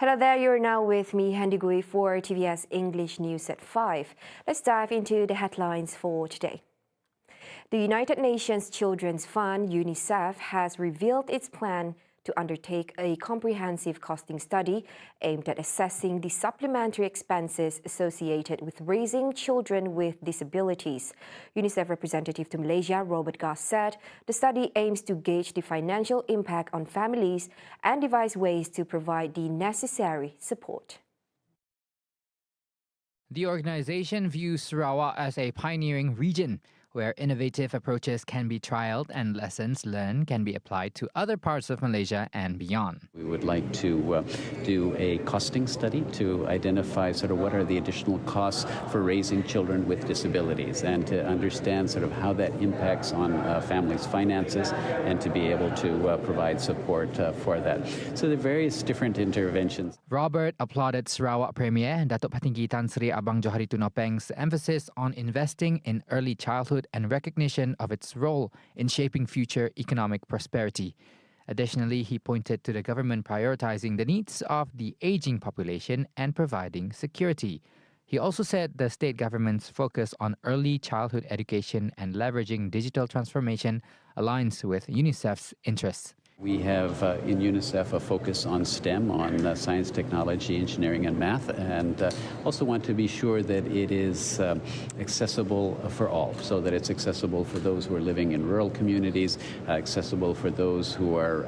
Hello there, you're now with me, Handigui, for TVS English News at 5. Let's dive into the headlines for today. The United Nations Children's Fund, UNICEF, has revealed its plan to undertake a comprehensive costing study aimed at assessing the supplementary expenses associated with raising children with disabilities. UNICEF representative to Malaysia, Robert Goss, said the study aims to gauge the financial impact on families and devise ways to provide the necessary support. The organization views Sarawak as a pioneering region where innovative approaches can be trialed and lessons learned can be applied to other parts of Malaysia and beyond. We would like to do a costing study to identify what are the additional costs for raising children with disabilities and to understand how that impacts on families' finances and to be able to provide support for that. So there are various different interventions. Robert applauded Sarawak Premier Datuk Patinggi Tan Sri Abang Johari Tunopeng's emphasis on investing in early childhood and recognition of its role in shaping future economic prosperity. Additionally, he pointed to the government prioritizing the needs of the aging population and providing security. He also said the state government's focus on early childhood education and leveraging digital transformation aligns with UNICEF's interests. We have in UNICEF a focus on STEM, on science, technology, engineering, and math, and also want to be sure that it is accessible for all, so that it's accessible for those who are living in rural communities, accessible for those who are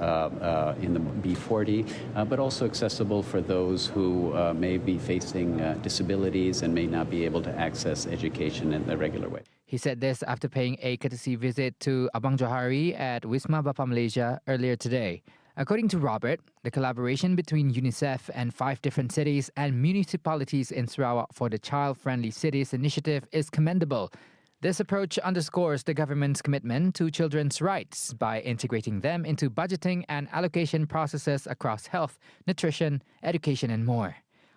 in the B40, but also accessible for those who may be facing disabilities and may not be able to access education in the regular way. He said this after paying a courtesy visit to Abang Johari at Wisma Bapa Malaysia earlier today. According to Robert, the collaboration between UNICEF and 5 different cities and municipalities in Sarawak for the Child Friendly Cities initiative is commendable. This approach underscores the government's commitment to children's rights by integrating them into budgeting and allocation processes across health, nutrition, education, and more.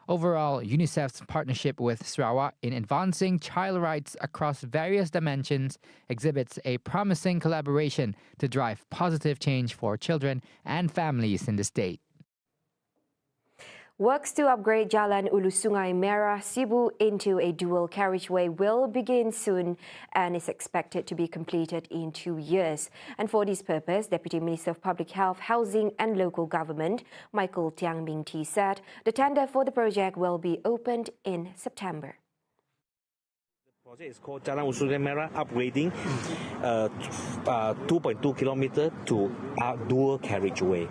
Overall, UNICEF's partnership with Sarawak in advancing child rights across various dimensions exhibits a promising collaboration to drive positive change for children and families in the state. Works to upgrade Jalan SUNGAI MERAH Sibu into a dual carriageway will begin soon and is expected to be completed in 2 years. And for this purpose, Deputy Minister of Public Health, Housing and Local Government, Michael Tiang Ming T, said the tender for the project will be opened in September. The project is called Jalan SUNGAI MERAH upgrading 2.2 kilometers to a dual carriageway.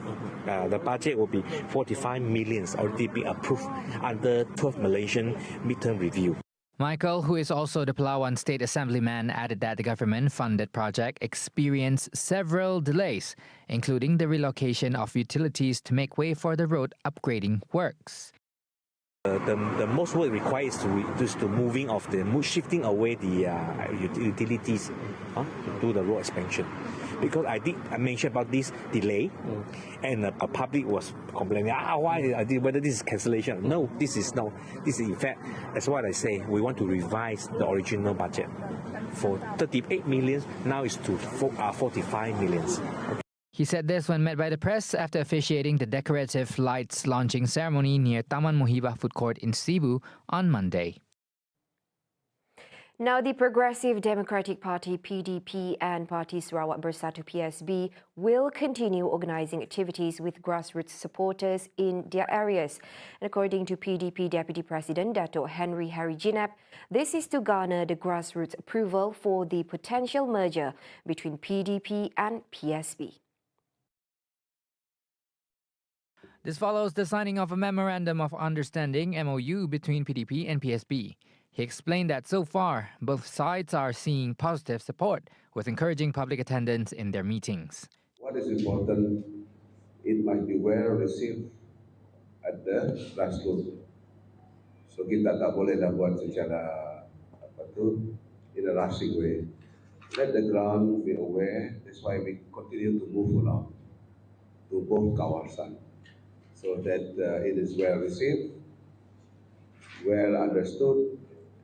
The budget will be 45 million, already been approved under 12th Malaysian midterm review. Michael, who is also the Palawan State Assemblyman, added that the government-funded project experienced several delays, including the relocation of utilities to make way for the road upgrading works. The most work required is to moving of the shifting away the utilities to do the road expansion. Because I mentioned about this delay, and the public was complaining, whether this is cancellation. No, this is not. This is in fact, that's what I say. We want to revise the original budget for 38 million. Now it's to 45 million. He said this when met by the press after officiating the decorative lights launching ceremony near Taman Muhibah Food Court in Sibu on Monday. Now, the Progressive Democratic Party (PDP) and Parti Sarawak Bersatu (PSB) will continue organising activities with grassroots supporters in their areas. And according to PDP Deputy President Datuk Henry Harijinap, this is to garner the grassroots approval for the potential merger between PDP and PSB. This follows the signing of a Memorandum of Understanding (MOU) between PDP and PSB. He explained that so far, both sides are seeing positive support, with encouraging public attendance in their meetings. What is important, it might be well received at the grassroots. So kita tak boleh dah buat secara in a rushing way. Let the ground be aware. That's why we continue to move along to both kawasan, so that it is well received, well understood,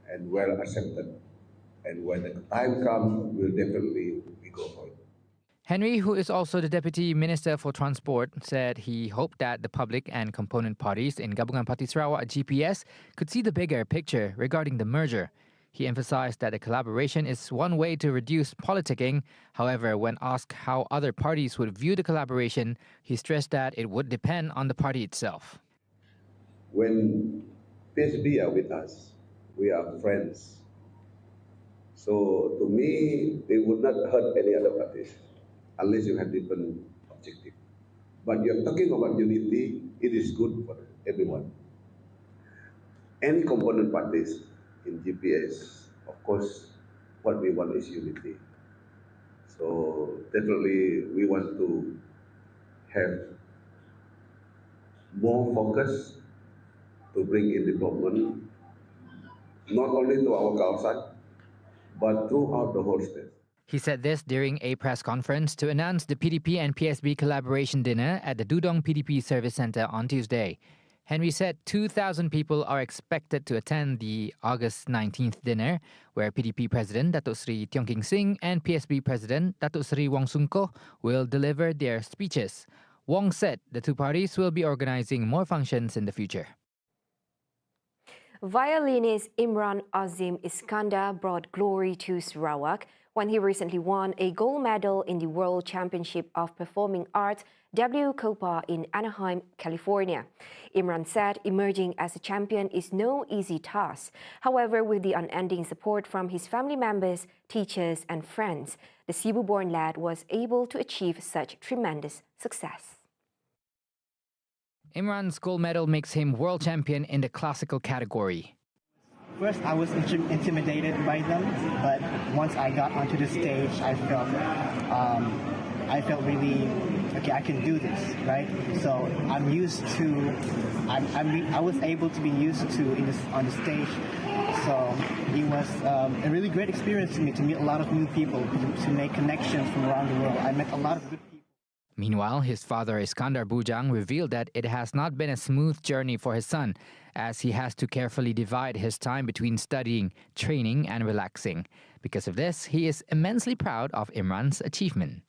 and well accepted. And when the time comes, we'll definitely go for it. Henry, who is also the Deputy Minister for Transport, said he hoped that the public and component parties in Gabungan Parti Sarawak GPS could see the bigger picture regarding the merger. He emphasized that the collaboration is one way to reduce politicking. However, when asked how other parties would view the collaboration, he stressed that it would depend on the party itself. When PSB are with us, we are friends. So to me, they would not hurt any other parties unless you have different objective. But you're talking about unity, it is good for everyone. Any component parties in GPS, of course, what we want is unity. So definitely we want to have more focus to bring in development, not only to our Kawasan, but throughout the whole state. He said this during a press conference to announce the PDP and PSB collaboration dinner at the Dudong PDP Service Centre on Tuesday. Henry said 2,000 people are expected to attend the August 19th dinner, where PDP President Datuk Seri Tiong King Sing and PSB President Datuk Seri Wong Soon Koh will deliver their speeches. Wong said the two parties will be organising more functions in the future. Violinist Imran Azim Iskandar brought glory to Sarawak when he recently won a gold medal in the World Championship of Performing Arts WCOPA in Anaheim, California. Imran said emerging as a champion is no easy task. However, with the unending support from his family members, teachers and friends, the Cebu-born lad was able to achieve such tremendous success. Imran's gold medal makes him world champion in the classical category. First, I was intimidated by them, but once I got onto the stage, I felt really, okay, I can do this, right? So I'm used to, I was able to be used to on the stage. So it was a really great experience for me to meet a lot of new people, to make connections from around the world. I met a lot of good people. Meanwhile, his father Iskandar Bujang revealed that it has not been a smooth journey for his son, as he has to carefully divide his time between studying, training and relaxing. Because of this, he is immensely proud of Imran's achievement.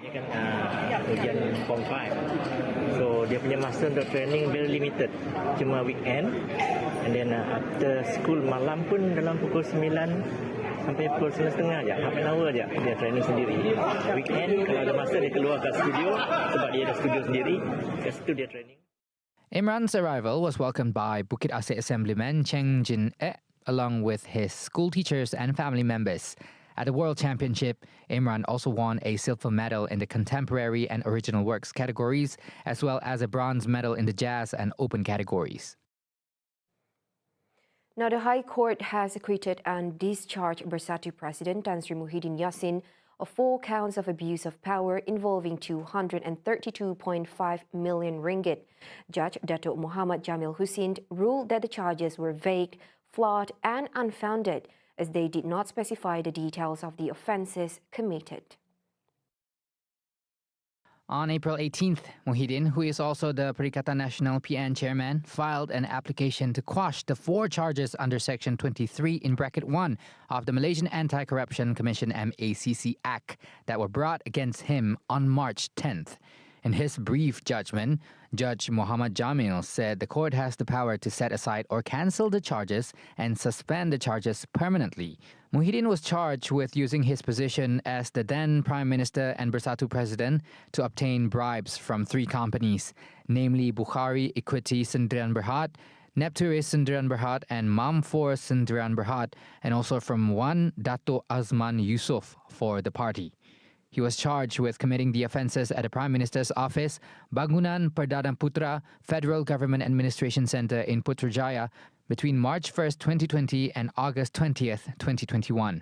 Dia kan ujian Form 5. So dia punya masa untuk training very limited. Cuma weekend. And then after school malam pun dalam pukul 9 sampai pukul 9:30 je. Half an hour je dia training sendiri. Weekend kalau ada masa dia keluar ke studio sebab dia ada studio sendiri. Ke situ dia training. Imran's arrival was welcomed by Bukit Asih Assemblyman Cheng Jin E, along with his school teachers and family members. At the World Championship, Imran also won a silver medal in the contemporary and original works categories, as well as a bronze medal in the jazz and open categories. Now, the High Court has acquitted and discharged Bersatu President Tan Sri Muhyiddin Yassin of 4 counts of abuse of power involving 232.5 million ringgit. Judge Datuk Muhammad Jamil Hussein ruled that the charges were vague, flawed and unfounded, as they did not specify the details of the offences committed. On April 18th, Muhyiddin, who is also the Perikatan Nasional PN chairman, filed an application to quash the 4 charges under Section 23 in bracket 1 of the Malaysian Anti-Corruption Commission MACC Act that were brought against him on March 10th. In his brief judgment, Judge Muhammad Jamil said the court has the power to set aside or cancel the charges and suspend the charges permanently. Muhyiddin was charged with using his position as the then Prime Minister and Bersatu President to obtain bribes from 3 companies, namely Bukhari Equity Sendirian Berhad, Nepturis Sendirian Berhad and Mam4 Sendirian Berhad, and also from one Dato' Azman Yusof for the party. He was charged with committing the offences at the Prime Minister's office, Bangunan Perdana Putra Federal Government Administration Centre in Putrajaya between March 1st, 2020 and August 20th, 2021.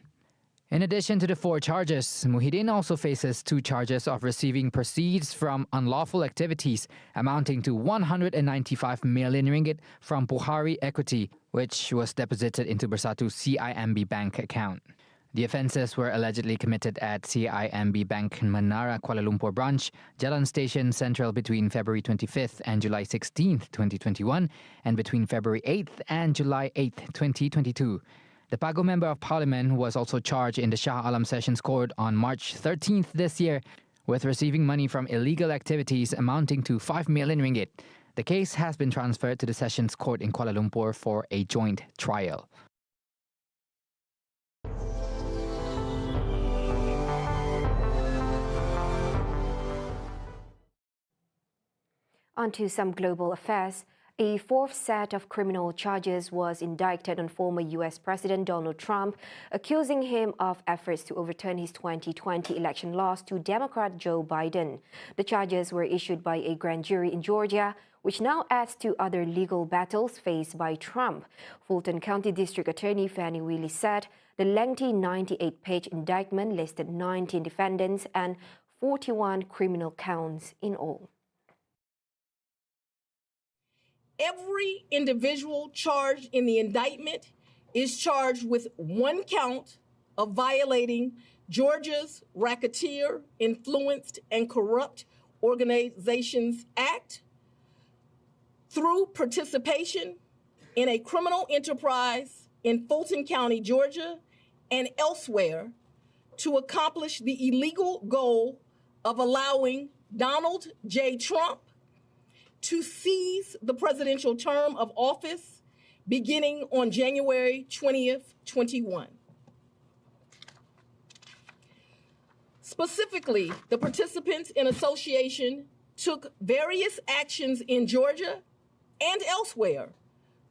In addition to the 4 charges, Muhyiddin also faces 2 charges of receiving proceeds from unlawful activities amounting to 195 million ringgit from Bukhari Equity, which was deposited into Bersatu's CIMB Bank account. The offences were allegedly committed at CIMB Bank Menara Kuala Lumpur branch, Jalan Station Central between February 25th and July 16th, 2021, and between February 8th and July 8th, 2022. The Pago Member of Parliament was also charged in the Shah Alam Sessions Court on March 13th this year with receiving money from illegal activities amounting to 5 million ringgit. The case has been transferred to the Sessions Court in Kuala Lumpur for a joint trial. On to some global affairs. A fourth set of criminal charges was indicted on former U.S. President Donald Trump, accusing him of efforts to overturn his 2020 election loss to Democrat Joe Biden. The charges were issued by a grand jury in Georgia, which now adds to other legal battles faced by Trump. Fulton County District Attorney Fannie Willis said the lengthy 98-page indictment listed 19 defendants and 41 criminal counts in all. Every individual charged in the indictment is charged with one count of violating Georgia's Racketeer, Influenced, and Corrupt Organizations Act through participation in a criminal enterprise in Fulton County, Georgia, and elsewhere to accomplish the illegal goal of allowing Donald J. Trump to seize the presidential term of office beginning on January 20th, 21. Specifically, the participants in association took various actions in Georgia and elsewhere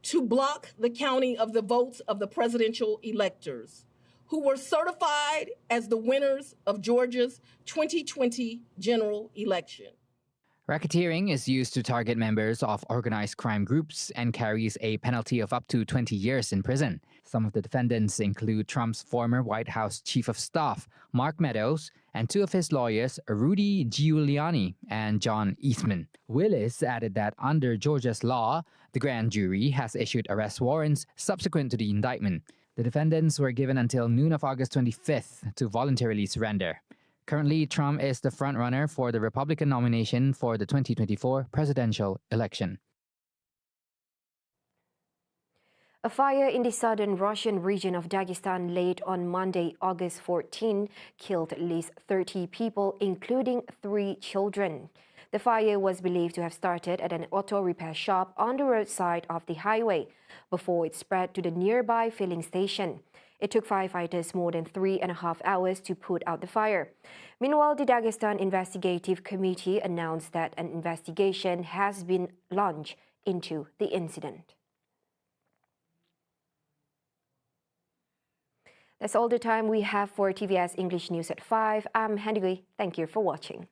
to block the counting of the votes of the presidential electors, who were certified as the winners of Georgia's 2020 general election. Racketeering is used to target members of organized crime groups and carries a penalty of up to 20 years in prison. Some of the defendants include Trump's former White House Chief of Staff, Mark Meadows, and two of his lawyers, Rudy Giuliani and John Eastman. Willis added that under Georgia's law, the grand jury has issued arrest warrants subsequent to the indictment. The defendants were given until noon of August 25th to voluntarily surrender. Currently, Trump is the frontrunner for the Republican nomination for the 2024 presidential election. A fire in the southern Russian region of Dagestan late on Monday, August 14, killed at least 30 people, including 3 children. The fire was believed to have started at an auto repair shop on the roadside of the highway before it spread to the nearby filling station. It took firefighters more than 3.5 hours to put out the fire. Meanwhile, the Dagestan Investigative Committee announced that an investigation has been launched into the incident. That's all the time we have for TVS English News at 5. I'm Handy Gui. Thank you for watching.